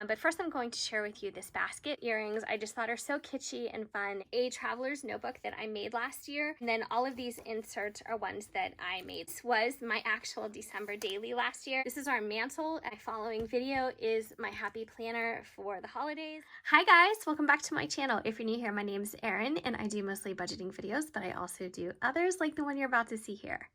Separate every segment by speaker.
Speaker 1: But first I'm going to share with you this basket. Earrings I just thought are so kitschy and fun. A traveler's notebook that I made last year. And then all of these inserts are ones that I made. This was my actual December daily last year. This is our mantle. My following video is my happy planner for the holidays. Hi guys, welcome back to my channel. If you're new here, my name is Erin and I do mostly budgeting videos, but I also do others like the one you're about to see here.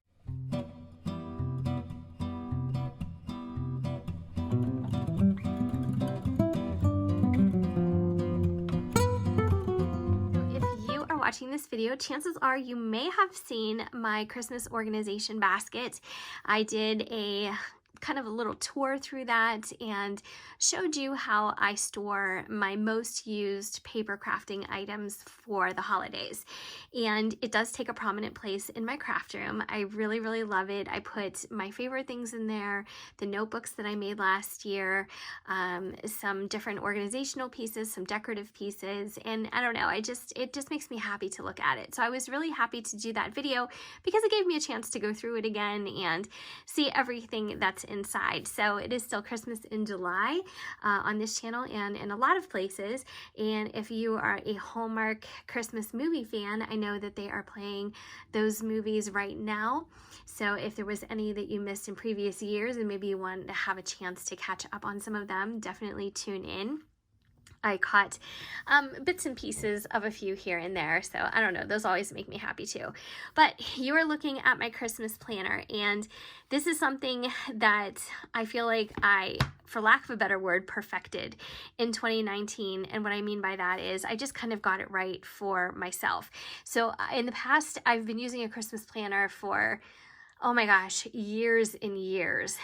Speaker 1: Watching this video, chances are you may have seen my Christmas organization basket. I did a kind of a little tour through that and showed you how I store my most used paper crafting items for the holidays. And it does take a prominent place in my craft room. I really, really love it. I put my favorite things in there, the notebooks that I made last year, some different organizational pieces, some decorative pieces, and I don't know, it just makes me happy to look at it. So I was really happy to do that video because it gave me a chance to go through it again and see everything that's inside. So it is still Christmas in July on this channel and in a lot of places. And if you are a Hallmark Christmas movie fan, I know that they are playing those movies right now. So if there was any that you missed in previous years and maybe you want to have a chance to catch up on some of them, definitely tune in. I caught bits and pieces of a few here and there, so I don't know, those always make me happy too. But you are looking at my Christmas planner, and this is something that I feel like I, for lack of a better word, perfected in 2019. And what I mean by that is I just kind of got it right for myself. So in the past, I've been using a Christmas planner for, oh my gosh, years and years,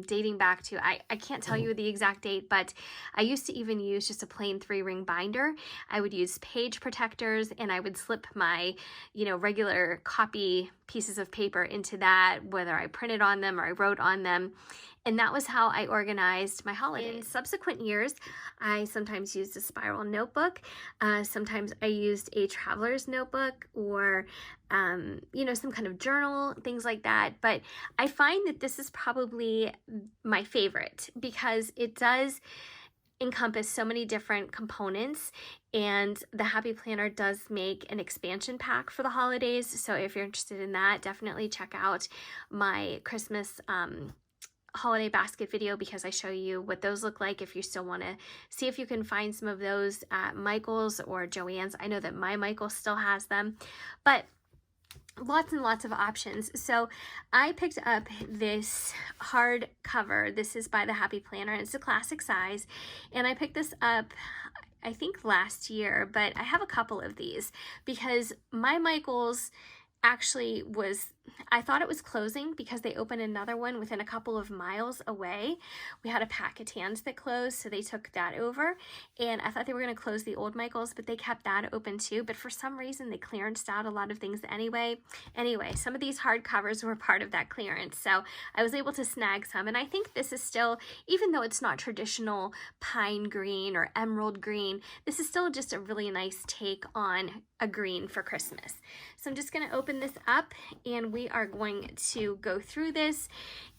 Speaker 1: dating back to, I can't tell you the exact date, but I used to even use just a plain 3-ring binder. I would use page protectors and I would slip my, regular copy pieces of paper into that, whether I printed on them or I wrote on them. And that was how I organized my holidays. In subsequent years, I sometimes used a spiral notebook. Sometimes I used a traveler's notebook or, some kind of journal, things like that. But I find that this is probably my favorite because it does encompass so many different components, and the Happy Planner does make an expansion pack for the holidays. So if you're interested in that, definitely check out my Christmas holiday basket video because I show you what those look like if you still want to see if you can find some of those at Michael's or Joann's. I know that my Michael still has them, but lots and lots of options. So I picked up this hard cover. This is by the Happy Planner. It's a classic size, and I picked this up I think last year, but I have a couple of these because my Michael's actually was, I thought it was closing because they opened another one within a couple of miles away. We had a pack of Tans that closed, so they took that over, and I thought they were going to close the old Michael's, but they kept that open too. But for some reason they clearanced out a lot of things anyway. Some of these hard covers were part of that clearance, so I was able to snag some. And I think this is still, even though it's not traditional pine green or emerald green, this is still just a really nice take on a green for Christmas. So I'm just going to open this up and we are going to go through this,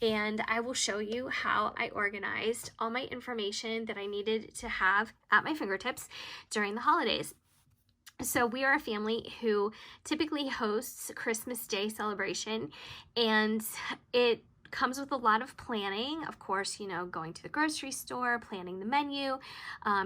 Speaker 1: and I will show you how I organized all my information that I needed to have at my fingertips during the holidays. So we are a family who typically hosts Christmas Day celebration, and it comes with a lot of planning. Of course, going to the grocery store, planning the menu,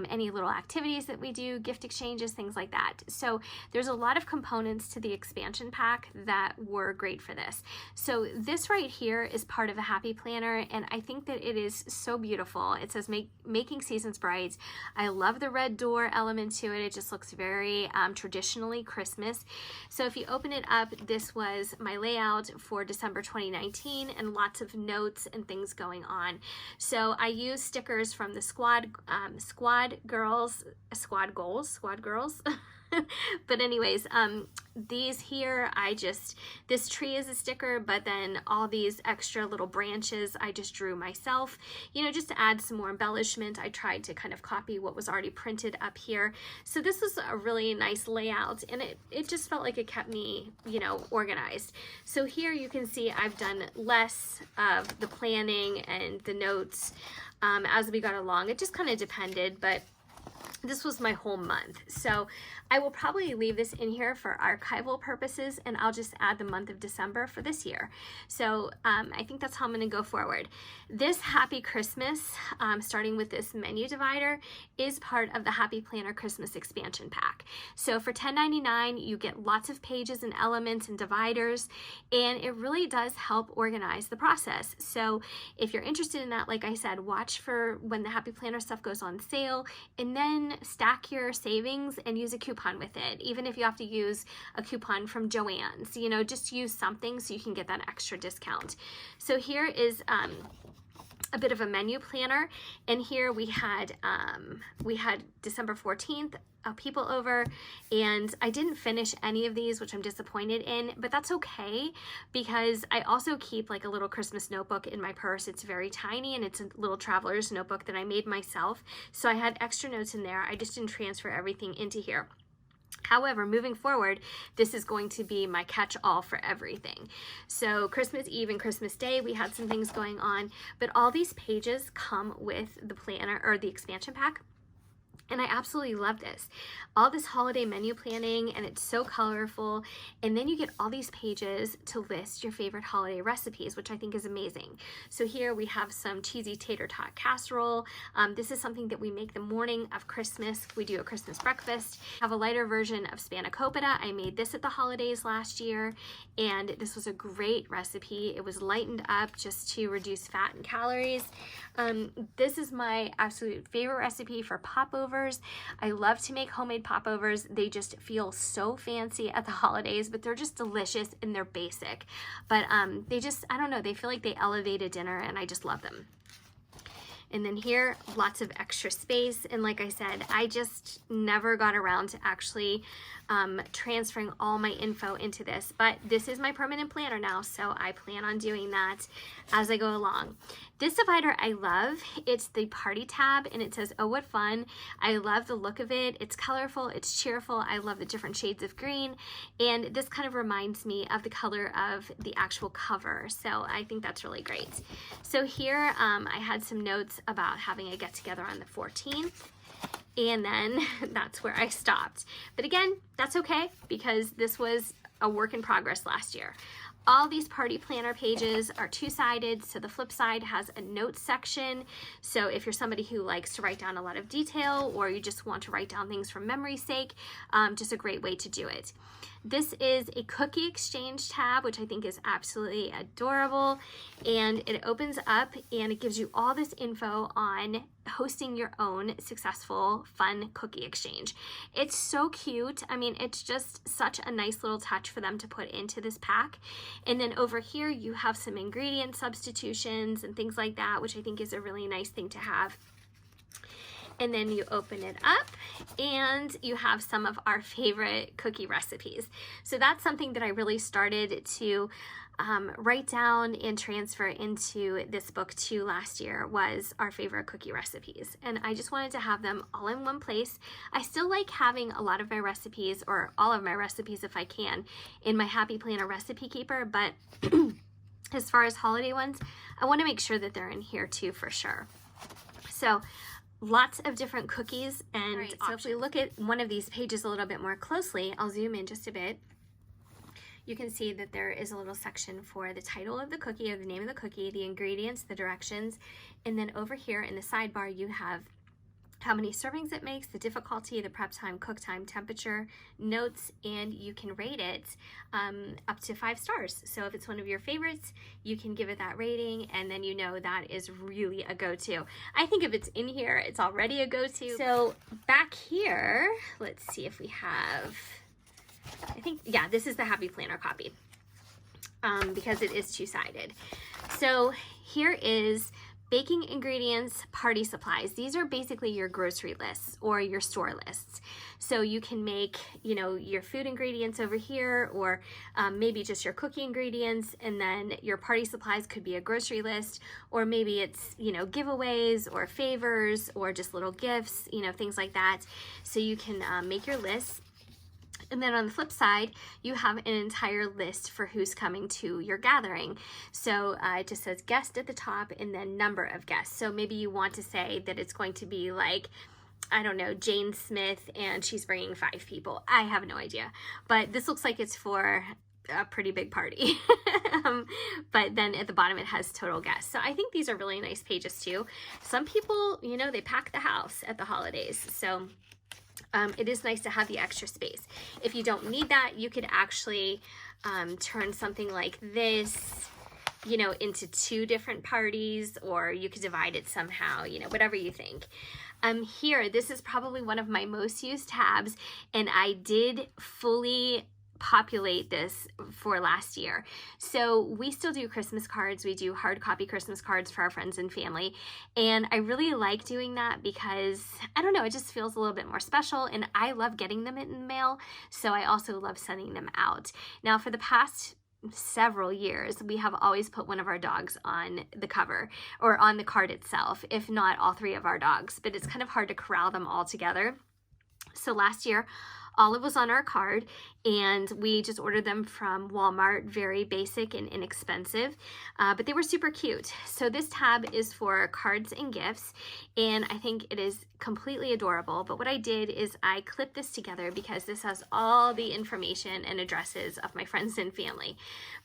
Speaker 1: any little activities that we do, gift exchanges, things like that. So there's a lot of components to the expansion pack that were great for this. So this right here is part of a Happy Planner, and I think that it is so beautiful. It says Making Seasons Bright. I love the red door element to it. It just looks very traditionally Christmas. So if you open it up, this was my layout for December 2019, and lots of notes and things going on. So I use stickers from the Squad Girls, But anyways, these here, this tree is a sticker, but then all these extra little branches I just drew myself, you know, just to add some more embellishment. I tried to kind of copy what was already printed up here. So this was a really nice layout, and it just felt like it kept me, you know, organized. So here you can see I've done less of the planning and the notes as we got along. It just kind of depended, but this was my whole month. So I will probably leave this in here for archival purposes, and I'll just add the month of December for this year. So I think that's how I'm gonna go forward. This Happy Christmas, starting with this menu divider, is part of the Happy Planner Christmas expansion pack. So for $10.99, you get lots of pages and elements and dividers, and it really does help organize the process. So if you're interested in that, like I said, watch for when the Happy Planner stuff goes on sale, and then stack your savings and use a coupon with it. Even if you have to use a coupon from Joann's, you know, just use something so you can get that extra discount. So here is a bit of a menu planner, and here we had December 14th, people over, and I didn't finish any of these, which I'm disappointed in, but that's okay, because I also keep like a little Christmas notebook in my purse. It's very tiny, and it's a little traveler's notebook that I made myself, so I had extra notes in there. I just didn't transfer everything into here. However, moving forward, this is going to be my catch-all for everything. So Christmas Eve and Christmas Day, we had some things going on, but all these pages come with the planner or the expansion pack. And I absolutely love this. All this holiday menu planning, and it's so colorful. And then you get all these pages to list your favorite holiday recipes, which I think is amazing. So here we have some cheesy tater tot casserole. This is something that we make the morning of Christmas. We do a Christmas breakfast. I have a lighter version of spanakopita. I made this at the holidays last year, and this was a great recipe. It was lightened up just to reduce fat and calories. This is my absolute favorite recipe for popovers. I love to make homemade popovers. They just feel so fancy at the holidays, but they're just delicious and they're basic. But they just, I don't know, they feel like they elevate a dinner, and I just love them. And then here, lots of extra space. And like I said, I just never got around to actually transferring all my info into this, but this is my permanent planner now, so I plan on doing that as I go along. This divider I love. It's the party tab, and it says, "Oh, what fun." I love the look of it. It's colorful, it's cheerful. I love the different shades of green, and this kind of reminds me of the color of the actual cover, so I think that's really great. So here I had some notes about having a get-together on the 14th. And then that's where I stopped. But again, that's okay, because this was a work in progress last year. All these party planner pages are two-sided, so the flip side has a notes section. So if you're somebody who likes to write down a lot of detail, or you just want to write down things for memory's sake, just a great way to do it. This is a cookie exchange tab, which I think is absolutely adorable. And it opens up and it gives you all this info on hosting your own successful, fun cookie exchange. It's so cute. I mean, it's just such a nice little touch for them to put into this pack. And then over here, you have some ingredient substitutions and things like that, which I think is a really nice thing to have. And then you open it up and you have some of our favorite cookie recipes. So that's something that I really started to write down and transfer into this book too last year, was our favorite cookie recipes. And I just wanted to have them all in one place. I still like having a lot of my recipes, or all of my recipes if I can, in my Happy Planner recipe keeper, but as far as holiday ones, I want to make sure that they're in here too for sure. So lots of different cookies, and right, so if we look at one of these pages a little bit more closely, I'll zoom in just a bit. You can see that there is a little section for the title of the cookie, or the name of the cookie, the ingredients, the directions, and then over here in the sidebar you have how many servings it makes, the difficulty, the prep time, cook time, temperature, notes, and you can rate it up to 5 stars. So if it's one of your favorites, you can give it that rating, and then you know that is really a go-to. I think if it's in here, it's already a go-to. So back here, let's see if we have, I think, yeah, this is the Happy Planner copy because it is two-sided. So here is baking ingredients, party supplies. These are basically your grocery lists or your store lists. So you can make, you know, your food ingredients over here, or maybe just your cookie ingredients, and then your party supplies could be a grocery list, or maybe it's, you know, giveaways or favors or just little gifts, you know, things like that. So you can make your lists. And then on the flip side, you have an entire list for who's coming to your gathering. So it just says guest at the top and then number of guests. So maybe you want to say that it's going to be like, I don't know, Jane Smith, and she's bringing 5 people. I have no idea. But this looks like it's for a pretty big party. But then at the bottom it has total guests. So I think these are really nice pages too. Some people, you know, they pack the house at the holidays. So it is nice to have the extra space. If you don't need that, you could actually turn something like this, you know, into 2 different parties, or you could divide it somehow, you know, whatever you think. Here, this is probably one of my most used tabs, and I did fully populate this for last year. So we still do Christmas cards. We do hard copy Christmas cards for our friends and family. And I really like doing that because, I don't know, it just feels a little bit more special, and I love getting them in the mail. So I also love sending them out. Now, for the past several years, we have always put one of our dogs on the cover or on the card itself, if not all 3 of our dogs, but it's kind of hard to corral them all together. So last year, Olive was on our card, and we just ordered them from Walmart, very basic and inexpensive, but they were super cute. So this tab is for cards and gifts, and I think it is completely adorable. But what I did is I clipped this together because this has all the information and addresses of my friends and family.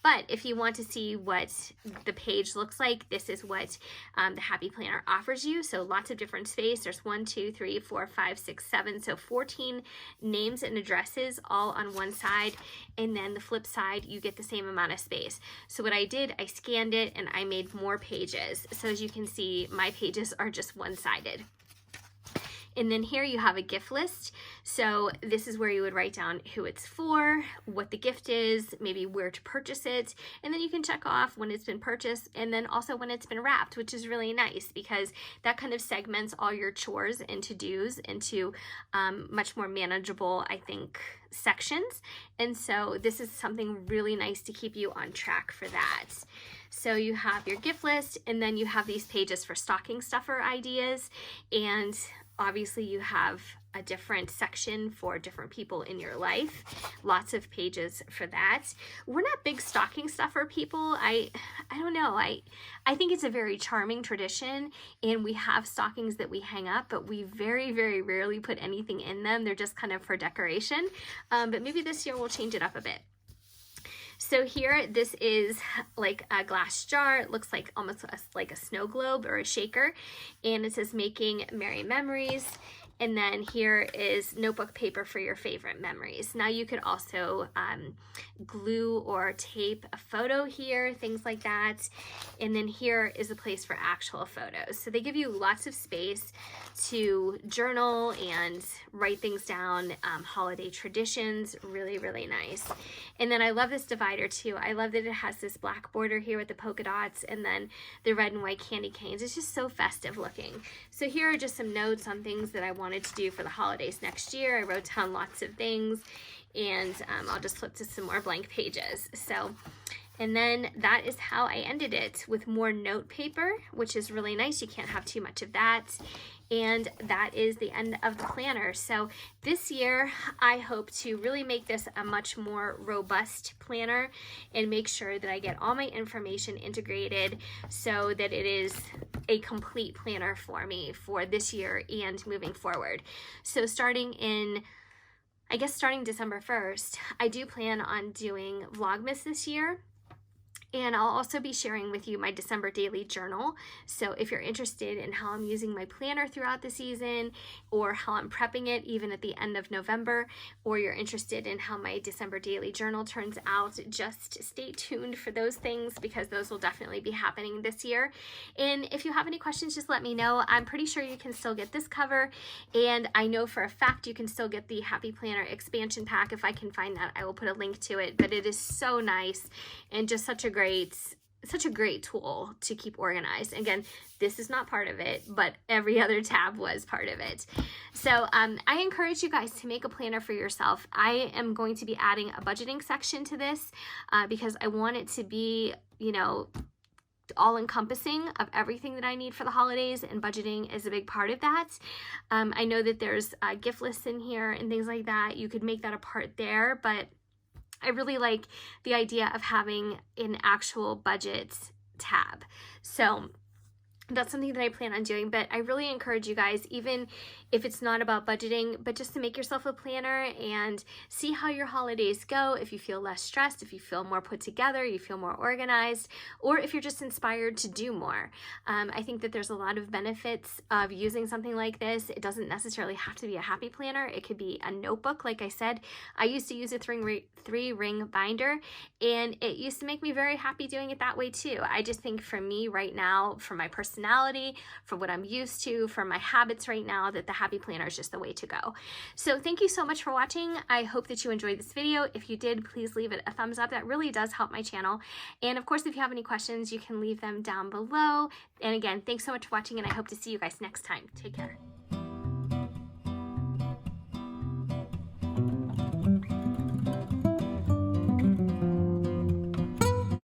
Speaker 1: But if you want to see what the page looks like, this is what the Happy Planner offers you. So lots of different space. There's 1, 2, 3, 4, 5, 6, 7. So 14 names and addresses all on one side, and then the flip side you get the same amount of space. So what I did, I scanned it and I made more pages. So as you can see, my pages are just one-sided. And then here you have a gift list. So this is where you would write down who it's for, what the gift is, maybe where to purchase it, and then you can check off when it's been purchased and then also when it's been wrapped, which is really nice because that kind of segments all your chores and to-dos into much more manageable, I think, sections. And so this is something really nice to keep you on track for that. So you have your gift list, and then you have these pages for stocking stuffer ideas, and obviously you have a different section for different people in your life. Lots of pages for that. We're not big stocking stuffer people. I don't know. I think it's a very charming tradition, and we have stockings that we hang up, but we very, very rarely put anything in them. They're just kind of for decoration. But maybe this year we'll change it up a bit. So here, this is like a glass jar. It looks like almost like a snow globe or a shaker. And it says making merry memories. And then here is notebook paper for your favorite memories. Now you could also glue or tape a photo here, things like that. And then here is a place for actual photos. So they give you lots of space to journal and write things down, holiday traditions, really, really nice. And then I love this divider too. I love that it has this black border here with the polka dots and then the red and white candy canes. It's just so festive looking. So here are just some notes on things that I wanted to do for the holidays next year. I wrote down lots of things, and I'll just flip to some more blank pages. So, and then that is how I ended it, with more note paper, which is really nice. You can't have too much of that. And that is the end of the planner. So this year, I hope to really make this a much more robust planner and make sure that I get all my information integrated so that it is a complete planner for me for this year and moving forward. So starting December 1st, I do plan on doing Vlogmas this year. And I'll also be sharing with you my December daily journal. So if you're interested in how I'm using my planner throughout the season, or how I'm prepping it even at the end of November, or you're interested in how my December daily journal turns out, just stay tuned for those things because those will definitely be happening this year. And if you have any questions, just let me know. I'm pretty sure you can still get this cover, and I know for a fact you can still get the Happy Planner expansion pack. If I can find that, I will put a link to it, but it is so nice and just such a great such a great tool to keep organized. Again, this is not part of it, but every other tab was part of it. So I encourage you guys to make a planner for yourself. I am going to be adding a budgeting section to this because I want it to be, you know, all-encompassing of everything that I need for the holidays, and budgeting is a big part of that. I know that there's gift lists in here and things like that. You could make that a part there, but I really like the idea of having an actual budget tab. So that's something that I plan on doing, but I really encourage you guys, even if it's not about budgeting, but just to make yourself a planner and see how your holidays go. If you feel less stressed, if you feel more put together, you feel more organized, or if you're just inspired to do more. I think that there's a lot of benefits of using something like this. It doesn't necessarily have to be a happy planner. It could be a notebook. Like I said, I used to use a three-ring binder, and it used to make me very happy doing it that way too. I just think for me right now, for my personality, for what I'm used to, for my habits right now, that the happy planner is just the way to go. So thank you so much for watching. I hope that you enjoyed this video. If you did, please leave it a thumbs up. That really does help my channel. And of course, if you have any questions, you can leave them down below. And again, thanks so much for watching, and I hope to see you guys next time. Take care.